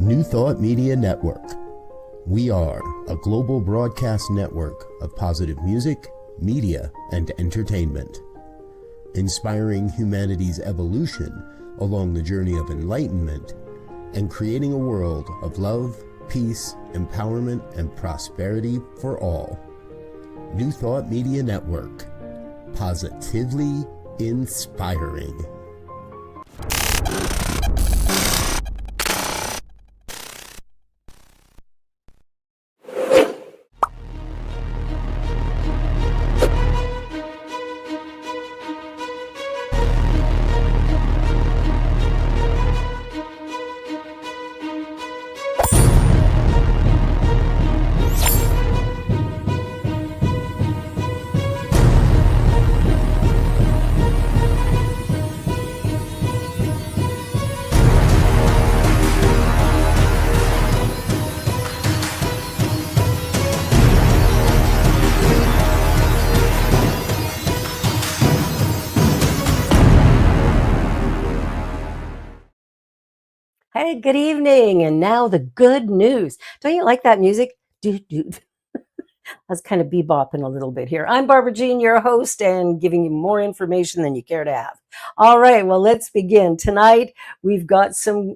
New Thought Media Network. We are a global broadcast network of positive music, media, and entertainment, inspiring humanity's evolution along the journey of enlightenment and creating a world of love, peace, empowerment, and prosperity for all. New Thought Media Network. Positively inspiring. Hey, good evening. And now the good news. Don't you like that music? I was kind of bebopping a little bit here. I'm Barbara Jean, your host, and giving you more information than you care to have. All right, well, let's begin. Tonight, we've got some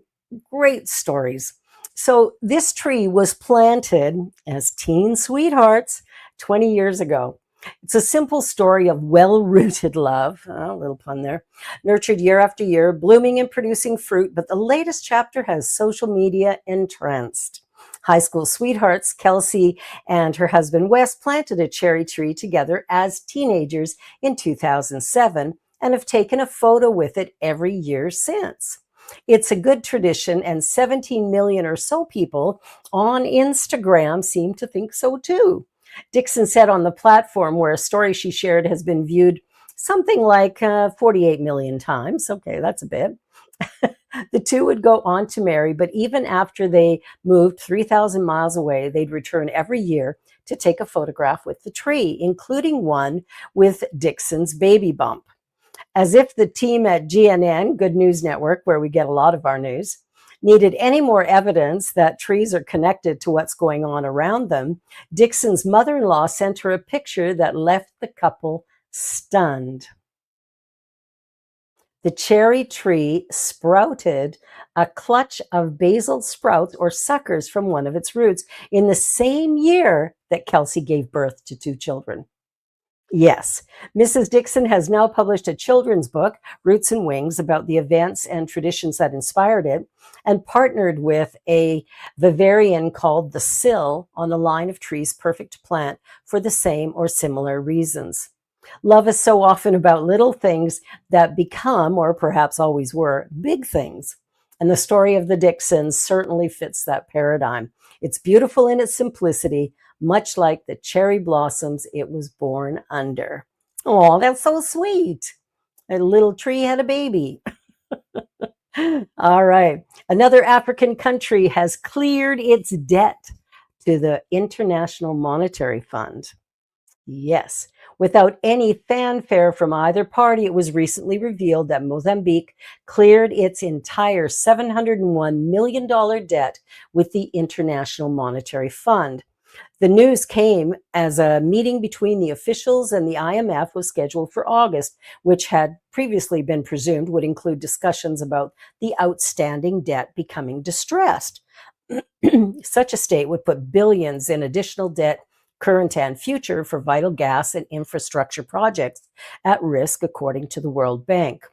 great stories. So this tree was planted as teen sweethearts 20 years ago. It's a simple story of well-rooted love, a little pun there, nurtured year after year, blooming and producing fruit, but the latest chapter has social media entranced. High school sweethearts, Kelsey and her husband Wes, planted a cherry tree together as teenagers in 2007 and have taken a photo with it every year since. It's a good tradition, and 17 million or so people on Instagram seem to think so too. Dixon said on the platform, where a story she shared has been viewed something like 48 million times. Okay, that's a bit. The two would go on to marry, but even after they moved 3,000 miles away, they'd return every year to take a photograph with the tree, including one with Dixon's baby bump. As if the team at GNN, Good News Network, where we get a lot of our news, needed any more evidence that trees are connected to what's going on around them, Dixon's mother-in-law sent her a picture that left the couple stunned. The cherry tree sprouted a clutch of basal sprouts or suckers from one of its roots in the same year that Kelsey gave birth to two children. Yes, Mrs. Dixon has now published a children's book, Roots and Wings, about the events and traditions that inspired it, and partnered with a vivarian called The Sill on a line of trees perfect to plant for the same or similar reasons. Love is so often about little things that become, or perhaps always were, big things. And the story of the Dixons certainly fits that paradigm. It's beautiful in its simplicity, much like the cherry blossoms it was born under. Oh, that's so sweet. A little tree had a baby. All right. Another African country has cleared its debt to the International Monetary Fund. Yes. Without any fanfare from either party, it was recently revealed that Mozambique cleared its entire $701 million debt with the International Monetary Fund. The news came as a meeting between the officials and the IMF was scheduled for August, which had previously been presumed would include discussions about the outstanding debt becoming distressed. Such a state would put billions in additional debt, current and future, for vital gas and infrastructure projects at risk, according to the World Bank.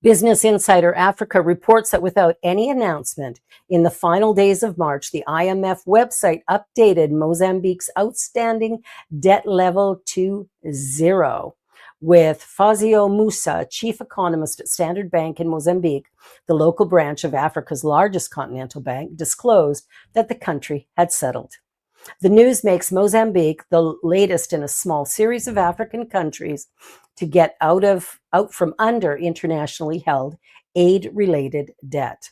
Business Insider Africa reports that without any announcement, in the final days of March, the IMF website updated Mozambique's outstanding debt level to zero. With Fazio Musa, chief economist at Standard Bank in Mozambique, the local branch of Africa's largest continental bank, disclosed that the country had settled. The news makes Mozambique the latest in a small series of African countries to get out from under internationally held aid-related debt.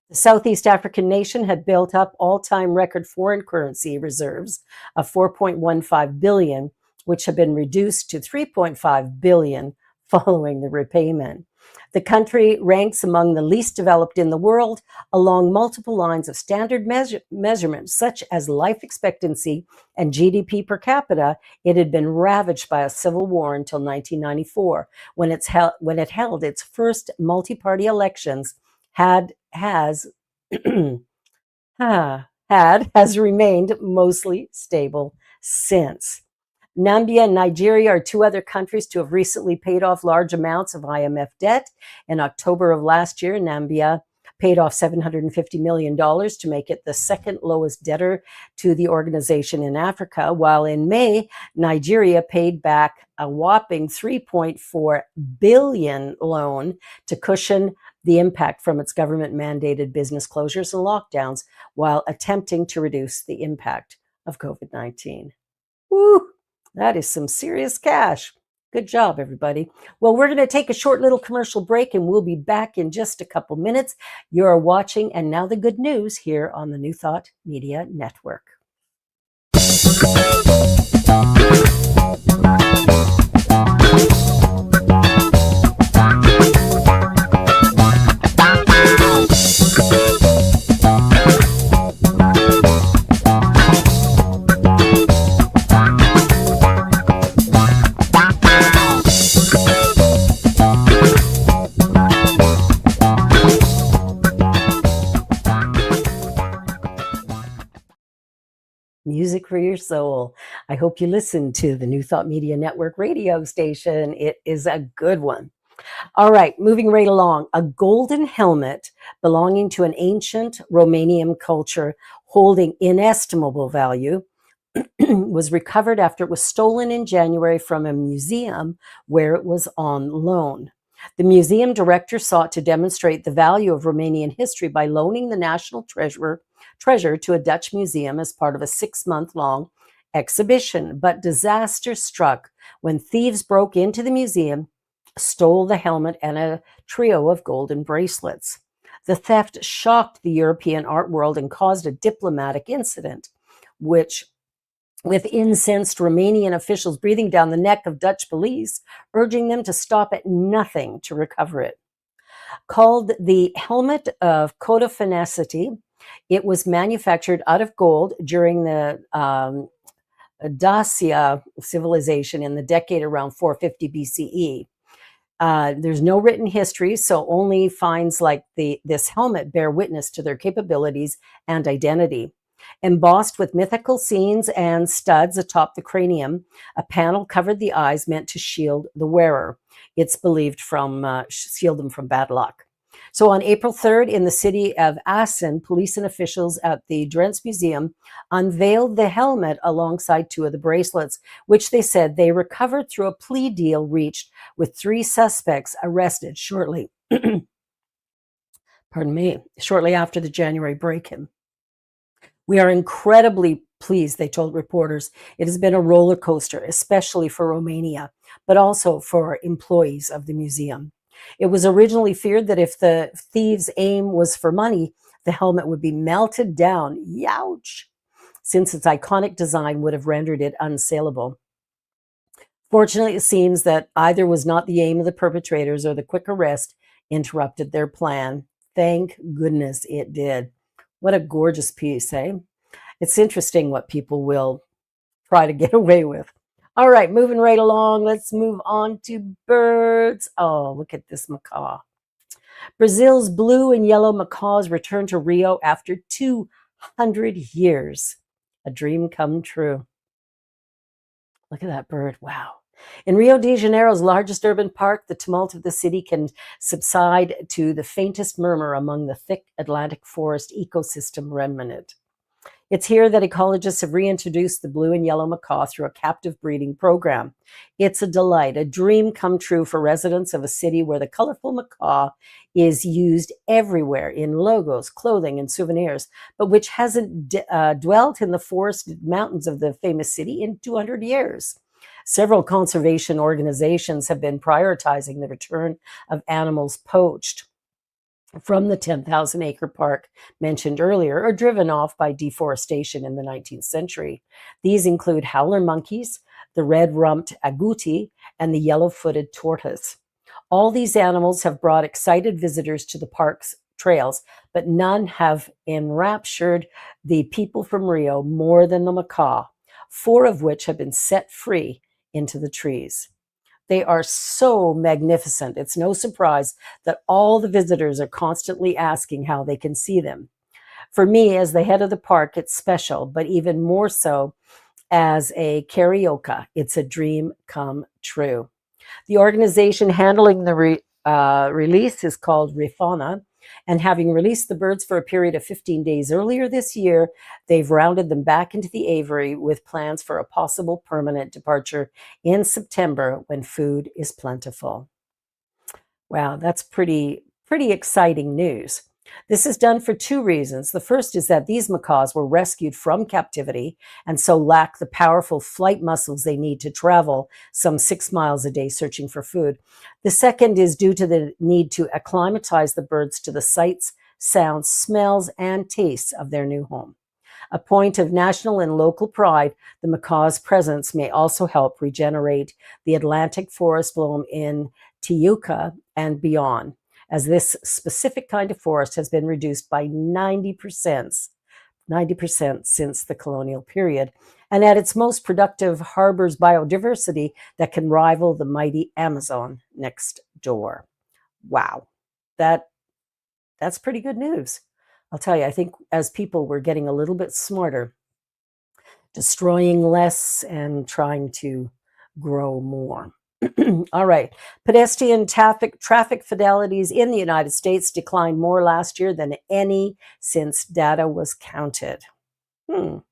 The Southeast African nation had built up all-time record foreign currency reserves of $4.15 billion, which have been reduced to $3.5 billion following the repayment. The country ranks among the least developed in the world along multiple lines of standard measurements, such as life expectancy and GDP per capita. It had been ravaged by a civil war until 1994, when it held its first multi-party elections. Has remained mostly stable since. Namibia and Nigeria are two other countries to have recently paid off large amounts of IMF debt. In October of last year, Namibia paid off $750 million to make it the second lowest debtor to the organization in Africa, while in May, Nigeria paid back a whopping $3.4 billion loan to cushion the impact from its government-mandated business closures and lockdowns, while attempting to reduce the impact of COVID-19. Woo! That is some serious cash. Good job, everybody. Well, we're going to take a short little commercial break and we'll be back in just a couple minutes. You're watching And Now the Good News here on the New Thought Media Network. Music for your soul. I hope you listen to the New Thought Media Network radio station. It is a good one. All right, moving right along. A golden helmet belonging to an ancient Romanian culture holding inestimable value was recovered after it was stolen in January from a museum where it was on loan. The museum director sought to demonstrate the value of Romanian history by loaning the national treasure to a Dutch museum as part of a 6-month-long exhibition. But disaster struck when thieves broke into the museum, stole the helmet and a trio of golden bracelets. The theft shocked the European art world and caused a diplomatic incident, with incensed Romanian officials breathing down the neck of Dutch police, urging them to stop at nothing to recover it. Called the Helmet of Codophanicity, it was manufactured out of gold during the Dacia civilization in the decade around 450 BCE. There's no written history, so only finds like this helmet bear witness to their capabilities and identity. Embossed with mythical scenes and studs atop the cranium, a panel covered the eyes meant to shield the wearer. It's believed shield them from bad luck. So on April 3rd, in the city of Assen, police and officials at the Drents Museum unveiled the helmet alongside 2 of the bracelets, which they said they recovered through a plea deal reached with 3 suspects arrested shortly after the January break-in. We are incredibly pleased, they told reporters. It has been a roller coaster, especially for Romania, but also for employees of the museum. It was originally feared that if the thieves' aim was for money, the helmet would be melted down, youch, since its iconic design would have rendered it unsaleable. Fortunately, it seems that either was not the aim of the perpetrators or the quick arrest interrupted their plan. Thank goodness it did. What a gorgeous piece, eh? It's interesting what people will try to get away with. All right, moving right along. Let's move on to birds. Oh, look at this macaw. Brazil's blue and yellow macaws returned to Rio after 200 years. A dream come true. Look at that bird. Wow. In Rio de Janeiro's largest urban park, the tumult of the city can subside to the faintest murmur among the thick Atlantic forest ecosystem remnant. It's here that ecologists have reintroduced the blue and yellow macaw through a captive breeding program. It's a delight, a dream come true for residents of a city where the colorful macaw is used everywhere in logos, clothing, and souvenirs, but which hasn't dwelt in the forested mountains of the famous city in 200 years. Several conservation organizations have been prioritizing the return of animals poached from the 10,000-acre park mentioned earlier, or driven off by deforestation in the 19th century. These include howler monkeys, the red-rumped agouti, and the yellow-footed tortoise. All these animals have brought excited visitors to the park's trails, but none have enraptured the people from Rio more than the macaw, 4 of which have been set free into the trees. They are so magnificent. It's no surprise that all the visitors are constantly asking how they can see them. For me, as the head of the park, it's special, but even more so as a carioca, it's a dream come true. The organization handling the release is called Refauna, and having released the birds for a period of 15 days earlier this year, they've rounded them back into the aviary with plans for a possible permanent departure in September when food is plentiful. Wow, that's pretty exciting news. This is done for 2 reasons. The first is that these macaws were rescued from captivity and so lack the powerful flight muscles they need to travel some 6 miles a day searching for food. The second is due to the need to acclimatize the birds to the sights, sounds, smells, and tastes of their new home. A point of national and local pride, the macaw's presence may also help regenerate the Atlantic forest bloom in Tijuca and beyond, as this specific kind of forest has been reduced by 90% since the colonial period, and at its most productive harbors biodiversity that can rival the mighty Amazon next door. Wow, that's pretty good news. I'll tell you, I think as people, we're getting a little bit smarter, destroying less and trying to grow more. All right. Pedestrian traffic fatalities in the United States declined more last year than any since data was counted. Though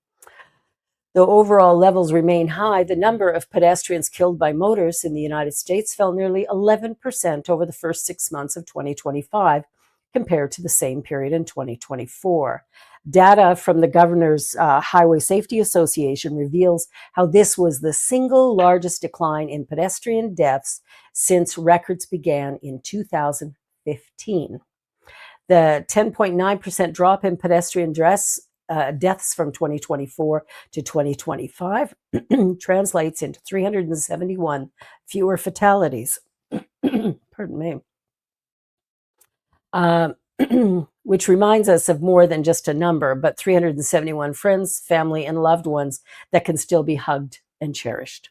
overall levels remain high, the number of pedestrians killed by motorists in the United States fell nearly 11% over the first 6 months of 2025 compared to the same period in 2024. Data from the Governor's Highway Safety Association reveals how this was the single largest decline in pedestrian deaths since records began in 2015. The 10.9% drop in pedestrian deaths from 2024 to 2025 translates into 371 fewer fatalities. Pardon me. Which reminds us of more than just a number, but 371 friends, family, and loved ones that can still be hugged and cherished.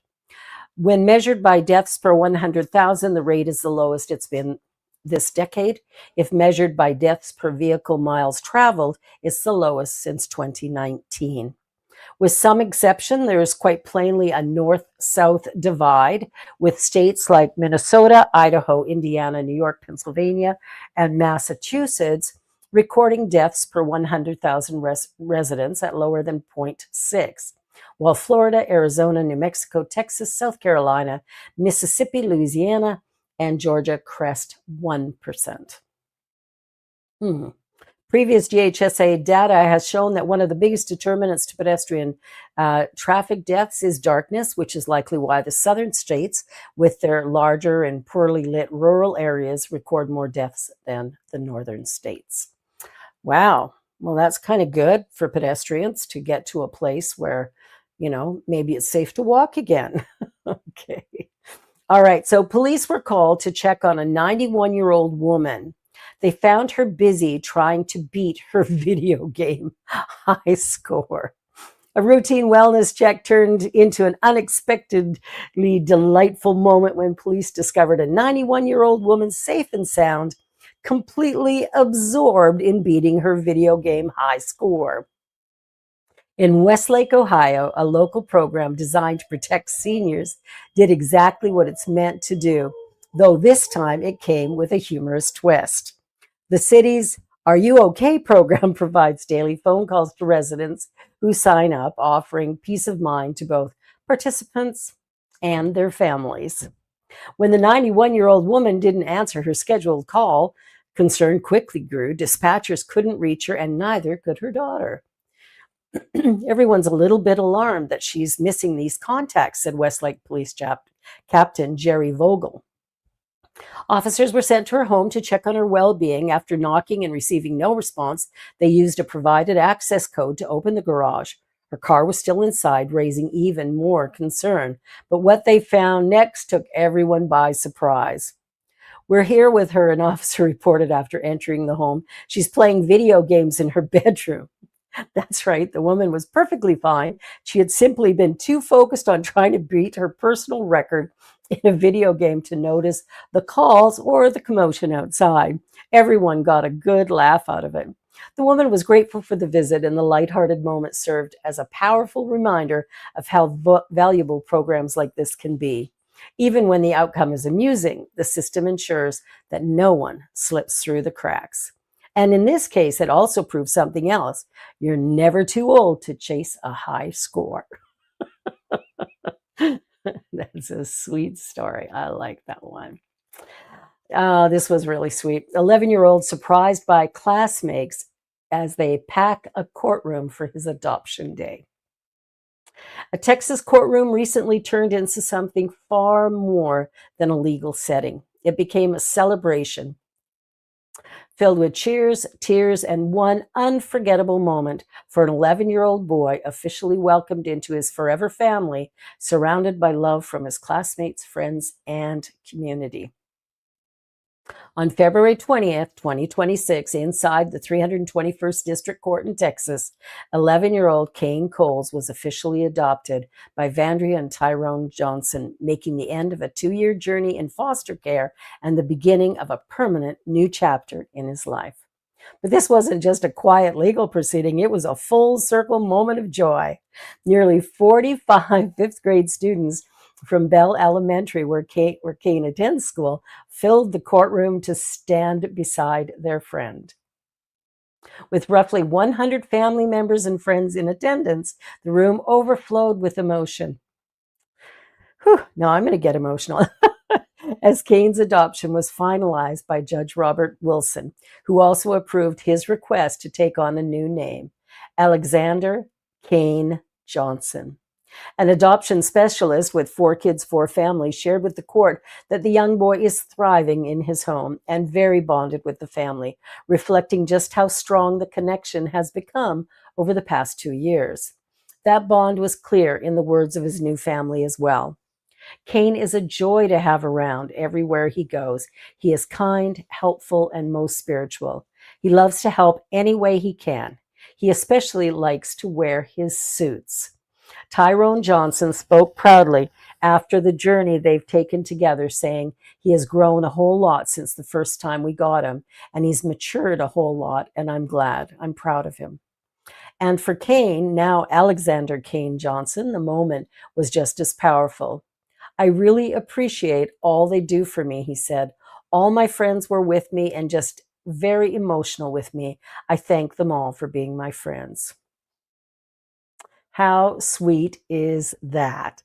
When measured by deaths per 100,000, the rate is the lowest it's been this decade. If measured by deaths per vehicle miles traveled, it's the lowest since 2019. With some exception, there is quite plainly a north-south divide, with states like Minnesota, Idaho, Indiana, New York, Pennsylvania, and Massachusetts recording deaths per 100,000 residents at lower than 0.6, while Florida, Arizona, New Mexico, Texas, South Carolina, Mississippi, Louisiana, and Georgia crest 1%. Previous GHSA data has shown that one of the biggest determinants to pedestrian traffic deaths is darkness, which is likely why the southern states, with their larger and poorly lit rural areas, record more deaths than the northern states. Wow. Well, that's kind of good for pedestrians to get to a place where, maybe it's safe to walk again. Okay. All right. So police were called to check on a 91-year-old woman. They found her busy trying to beat her video game high score. A routine wellness check turned into an unexpectedly delightful moment when police discovered a 91-year-old woman safe and sound, completely absorbed in beating her video game high score. In Westlake, Ohio, a local program designed to protect seniors did exactly what it's meant to do, though this time it came with a humorous twist. The city's Are You OK program provides daily phone calls to residents who sign up, offering peace of mind to both participants and their families. When the 91-year-old woman didn't answer her scheduled call, concern quickly grew. Dispatchers couldn't reach her, and neither could her daughter. Everyone's a little bit alarmed that she's missing these contacts, said Westlake Police Captain Jerry Vogel. Officers were sent to her home to check on her well-being. After knocking and receiving no response, they used a provided access code to open the garage. Her car was still inside, raising even more concern. But what they found next took everyone by surprise. "We're here with her," an officer reported after entering the home. "She's playing video games in her bedroom." That's right, the woman was perfectly fine. She had simply been too focused on trying to beat her personal record in a video game to notice the calls or the commotion outside. Everyone got a good laugh out of it. The woman was grateful for the visit, and the lighthearted moment served as a powerful reminder of how valuable programs like this can be. Even when the outcome is amusing, the system ensures that no one slips through the cracks. And in this case, it also proves something else. You're never too old to chase a high score. That's a sweet story. I like that one. This was really sweet. 11-year-old surprised by classmates as they pack a courtroom for his adoption day. A Texas courtroom recently turned into something far more than a legal setting. It became a celebration filled with cheers, tears, and one unforgettable moment for an 11-year-old boy officially welcomed into his forever family, surrounded by love from his classmates, friends, and community. On February 20th, 2026, inside the 321st District Court in Texas, 11-year-old Kane Coles was officially adopted by Vandria and Tyrone Johnson, making the end of a 2-year journey in foster care and the beginning of a permanent new chapter in his life. But this wasn't just a quiet legal proceeding, it was a full circle moment of joy. Nearly 45 fifth grade students from Bell Elementary, where Kane attends school, filled the courtroom to stand beside their friend. With roughly 100 family members and friends in attendance, the room overflowed with emotion. Now I'm going to get emotional. As Kane's adoption was finalized by Judge Robert Wilson, who also approved his request to take on a new name, Alexander Kane Johnson. An adoption specialist with 4 kids, 4 families, shared with the court that the young boy is thriving in his home and very bonded with the family, reflecting just how strong the connection has become over the past 2 years. That bond was clear in the words of his new family as well. Kane is a joy to have around everywhere he goes. He is kind, helpful, and most spiritual. He loves to help any way he can. He especially likes to wear his suits. Tyrone Johnson spoke proudly after the journey they've taken together, saying he has grown a whole lot since the first time we got him, and he's matured a whole lot, and I'm glad. I'm proud of him. And for Kane, now Alexander Kane Johnson, the moment was just as powerful. "I really appreciate all they do for me," he said. "All my friends were with me and just very emotional with me. I thank them all for being my friends." How sweet is that?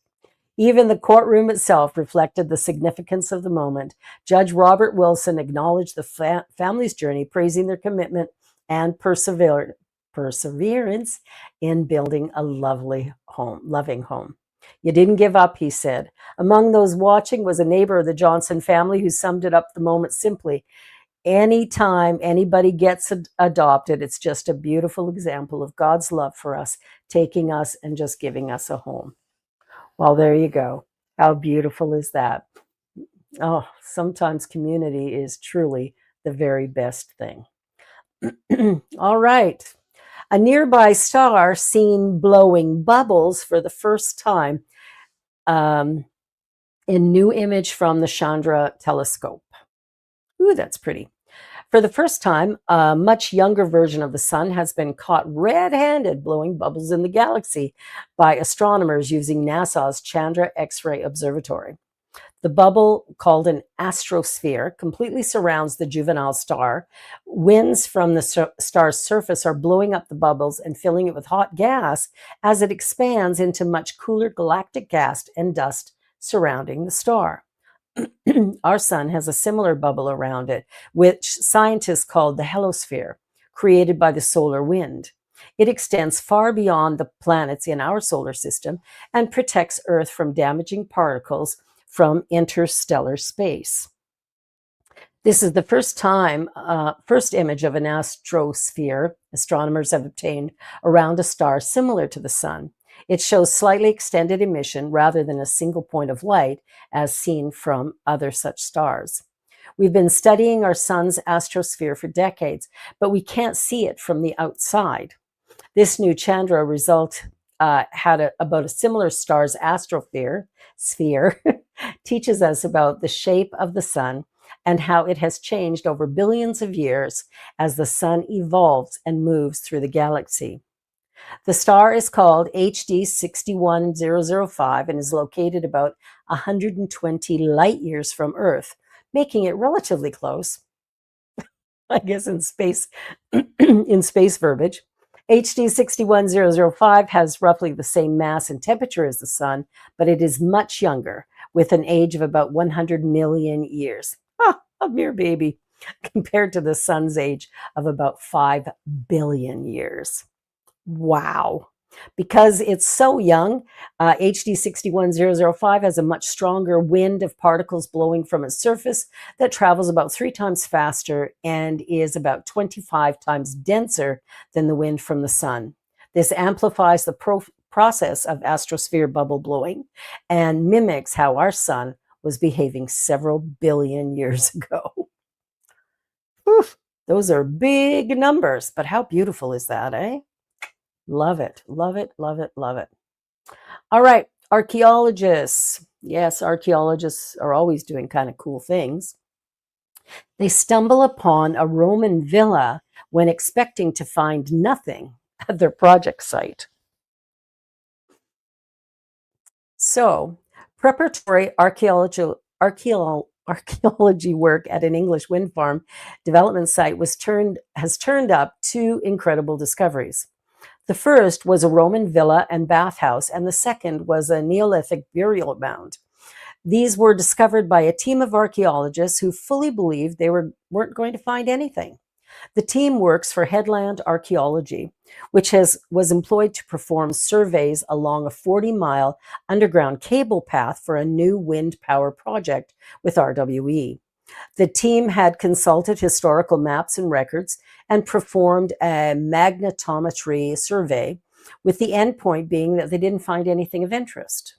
Even the courtroom itself reflected the significance of the moment. Judge Robert Wilson acknowledged the family's journey, praising their commitment and perseverance in building a loving home. "You didn't give up," he said. Among those watching was a neighbor of the Johnson family who summed it up the moment simply: "Anytime anybody gets adopted, it's just a beautiful example of God's love for us, taking us and just giving us a home." Well, there you go. How beautiful is that? Oh, sometimes community is truly the very best thing. All right. A nearby star seen blowing bubbles for the first time in new image from the Chandra telescope. Ooh, that's pretty. For the first time, a much younger version of the sun has been caught red-handed blowing bubbles in the galaxy by astronomers using NASA's Chandra X-ray Observatory. The bubble, called an astrosphere, completely surrounds the juvenile star. Winds from the star's surface are blowing up the bubbles and filling it with hot gas as it expands into much cooler galactic gas and dust surrounding the star. Our sun has a similar bubble around it, which scientists called the heliosphere, created by the solar wind. It extends far beyond the planets in our solar system and protects Earth from damaging particles from interstellar space. This is the first image of an astrosphere astronomers have obtained around a star similar to the sun. It shows slightly extended emission rather than a single point of light as seen from other such stars. We've been studying our sun's astrosphere for decades, but we can't see it from the outside. This new Chandra result had about a similar star's astrosphere sphere teaches us about the shape of the sun and how it has changed over billions of years as the sun evolves and moves through the galaxy. The star is called HD 61005 and is located about 120 light years from Earth, making it relatively close. I guess in space in space verbiage. HD 61005 has roughly the same mass and temperature as the sun, but it is much younger, with an age of about 100 million years. A mere baby compared to the sun's age of about 5 billion years. Wow. Because it's so young, HD 61005 has a much stronger wind of particles blowing from its surface that travels about 3 times faster and is about 25 times denser than the wind from the sun. This amplifies the process of astrosphere bubble blowing and mimics how our sun was behaving several billion years ago. Whew, those are big numbers, but how beautiful is that, eh? Love it, love it, love it, love it. All right, archaeologists. Yes, archaeologists are always doing kind of cool things. They stumble upon a Roman villa when expecting to find nothing at their project site. So, preparatory archaeology work at an English wind farm development site has turned up 2 incredible discoveries. The first was a Roman villa and bathhouse, and the second was a Neolithic burial mound. These were discovered by a team of archaeologists who fully believed they weren't going to find anything. The team works for Headland Archaeology, which was employed to perform surveys along a 40-mile underground cable path for a new wind power project with RWE. The team had consulted historical maps and records and performed a magnetometry survey, with the end point being that they didn't find anything of interest.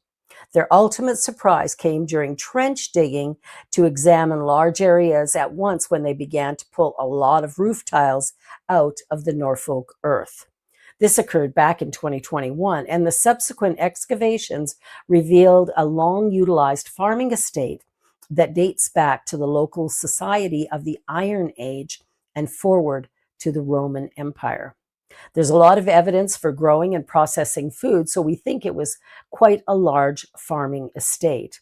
Their ultimate surprise came during trench digging to examine large areas at once when they began to pull a lot of roof tiles out of the Norfolk earth. This occurred back in 2021, and the subsequent excavations revealed a long-utilized farming estate that dates back to the local society of the Iron Age and forward to the Roman Empire. There's a lot of evidence for growing and processing food, so we think it was quite a large farming estate.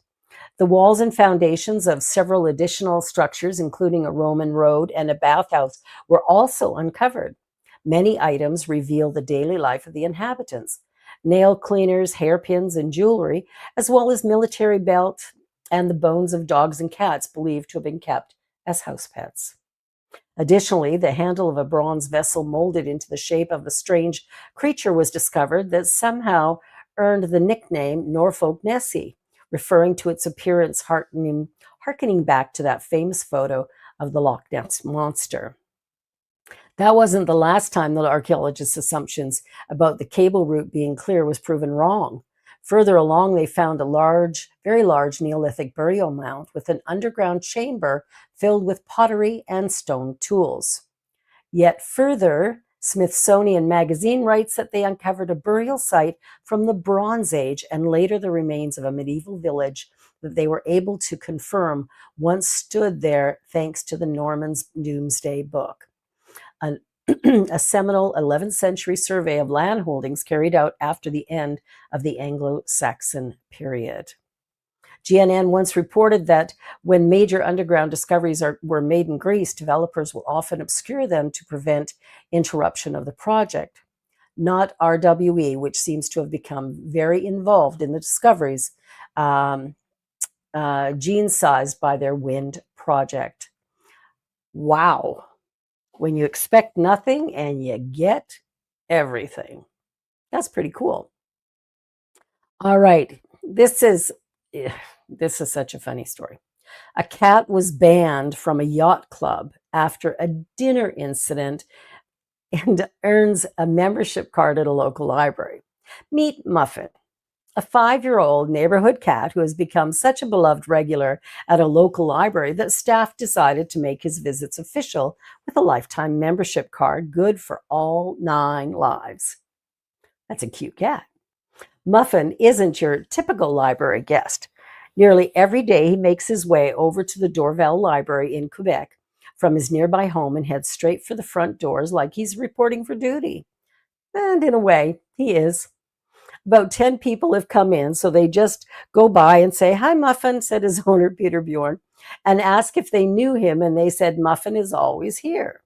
The walls and foundations of several additional structures, including a Roman road and a bathhouse, were also uncovered. Many items reveal the daily life of the inhabitants: nail cleaners, hairpins, and jewelry, as well as military belt and the bones of dogs and cats believed to have been kept as house pets. Additionally, the handle of a bronze vessel molded into the shape of a strange creature was discovered that somehow earned the nickname Norfolk Nessie, referring to its appearance harkening back to that famous photo of the Loch Ness Monster. That wasn't the last time the archaeologists' assumptions about the cable route being clear was proven wrong. Further along, they found a very large Neolithic burial mound with an underground chamber filled with pottery and stone tools. Yet further, Smithsonian Magazine writes that they uncovered a burial site from the Bronze Age and later the remains of a medieval village that they were able to confirm once stood there thanks to the Norman's Doomsday Book, a seminal 11th century survey of land holdings carried out after the end of the Anglo-Saxon period. GNN once reported that when major underground discoveries were made in Greece, developers will often obscure them to prevent interruption of the project. Not RWE, which seems to have become very involved in the discoveries, gene-sized by their wind project. Wow. When you expect nothing and you get everything. That's pretty cool. All right. This is such a funny story. A cat was banned from a yacht club after a dinner incident and earns a membership card at a local library. Meet Muffin. a 5-year-old neighborhood cat who has become such a beloved regular at a local library that staff decided to make his visits official with a lifetime membership card good for all 9 lives. That's a cute cat. Muffin isn't your typical library guest. Nearly every day he makes his way over to the Dorval Library in Quebec from his nearby home and heads straight for the front doors like he's reporting for duty. And in a way, he is. About 10 people have come in, so they just go by and say, "Hi, Muffin," said his owner, Peter Bjorn, and ask if they knew him, and they said, "Muffin is always here."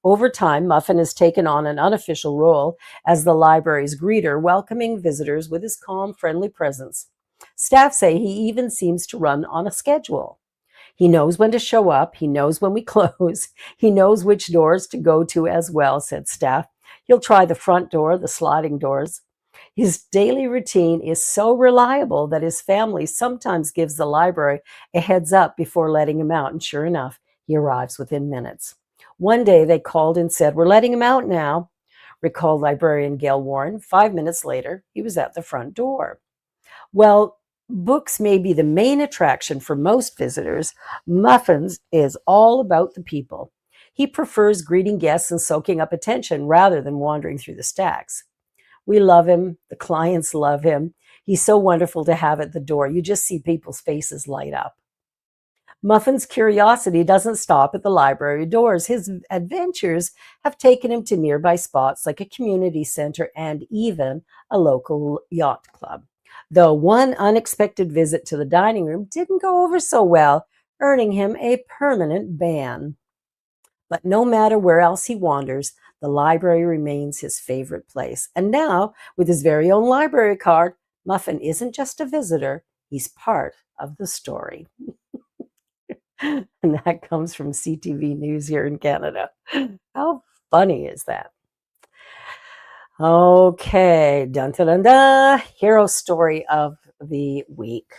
Over time, Muffin has taken on an unofficial role as the library's greeter, welcoming visitors with his calm, friendly presence. Staff say he even seems to run on a schedule. He knows when to show up, he knows when we close, he knows which doors to go to as well, said staff. He'll try the front door, the sliding doors. His daily routine is so reliable that his family sometimes gives the library a heads up before letting him out, and sure enough, he arrives within minutes. One day they called and said, "We're letting him out now," recalled librarian Gail Warren. 5 minutes later, he was at the front door. Well, books may be the main attraction for most visitors. Muffins is all about the people. He prefers greeting guests and soaking up attention rather than wandering through the stacks. We love him. The clients love him. He's so wonderful to have at the door. You just see people's faces light up. Muffin's curiosity doesn't stop at the library doors. His adventures have taken him to nearby spots like a community center and even a local yacht club. Though one unexpected visit to the dining room didn't go over so well, earning him a permanent ban. But no matter where else he wanders, the library remains his favorite place. And now, with his very own library card, Muffin isn't just a visitor, he's part of the story. And that comes from CTV News here in Canada. How funny is that? Okay, dun dun dun dun. Hero story of the week.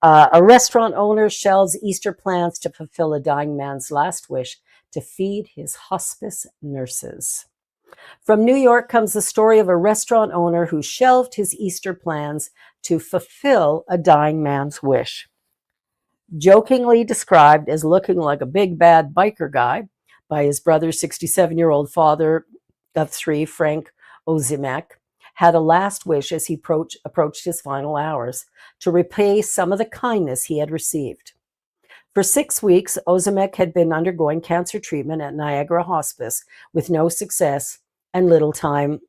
A restaurant owner shelves Easter plans to fulfill a dying man's last wish to feed his hospice nurses. From New York comes the story of a restaurant owner who shelved his Easter plans to fulfill a dying man's wish. Jokingly described as looking like a big bad biker guy by his brother's 67-year-old father of 3, Frank Ozimek, had a last wish as he approached his final hours to repay some of the kindness he had received. For 6 weeks, Ozimek had been undergoing cancer treatment at Niagara Hospice with no success and little time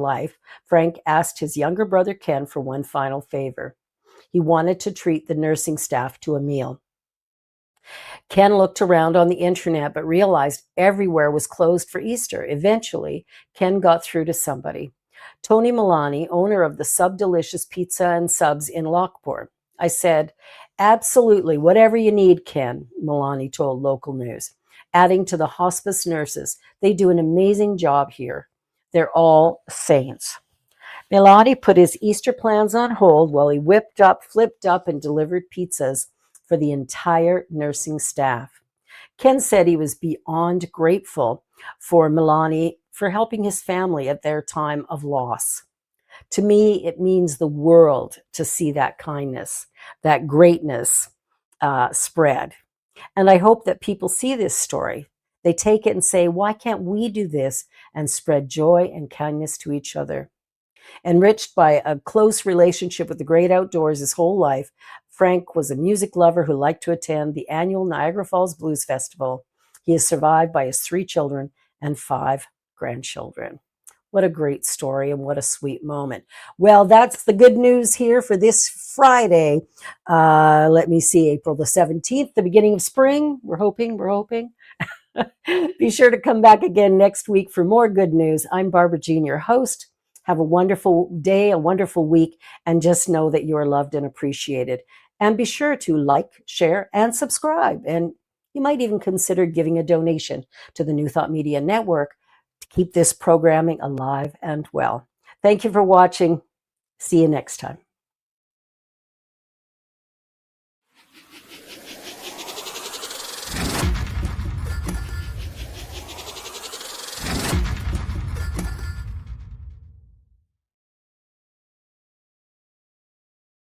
life. Frank asked his younger brother Ken for one final favor. He wanted to treat the nursing staff to a meal. Ken looked around on the internet but realized everywhere was closed for Easter. Eventually, Ken got through to somebody. Tony Milani, owner of the Sub Delicious Pizza and Subs in Lockport. I said, "Absolutely, whatever you need, Ken," Milani told local news. Adding to the hospice nurses, they do an amazing job here. They're all saints. Milani put his Easter plans on hold while he whipped up, flipped up, and delivered pizzas for the entire nursing staff. Ken said he was beyond grateful for Milani for helping his family at their time of loss. To me, it means the world to see that kindness, that greatness spread. And I hope that people see this story. They take it and say, why can't we do this and spread joy and kindness to each other? Enriched by a close relationship with the great outdoors his whole life, Frank was a music lover who liked to attend the annual Niagara Falls Blues Festival. He is survived by his 3 children and 5 grandchildren. What a great story and what a sweet moment. Well, that's the good news here for this Friday. Let me see, April the 17th, the beginning of spring. We're hoping. Be sure to come back again next week for more good news. I'm Barbara Jean, your host. Have a wonderful day, a wonderful week, and just know that you are loved and appreciated. And be sure to like, share, and subscribe. And you might even consider giving a donation to the New Thought Media Network to keep this programming alive and well. Thank you for watching. See you next time.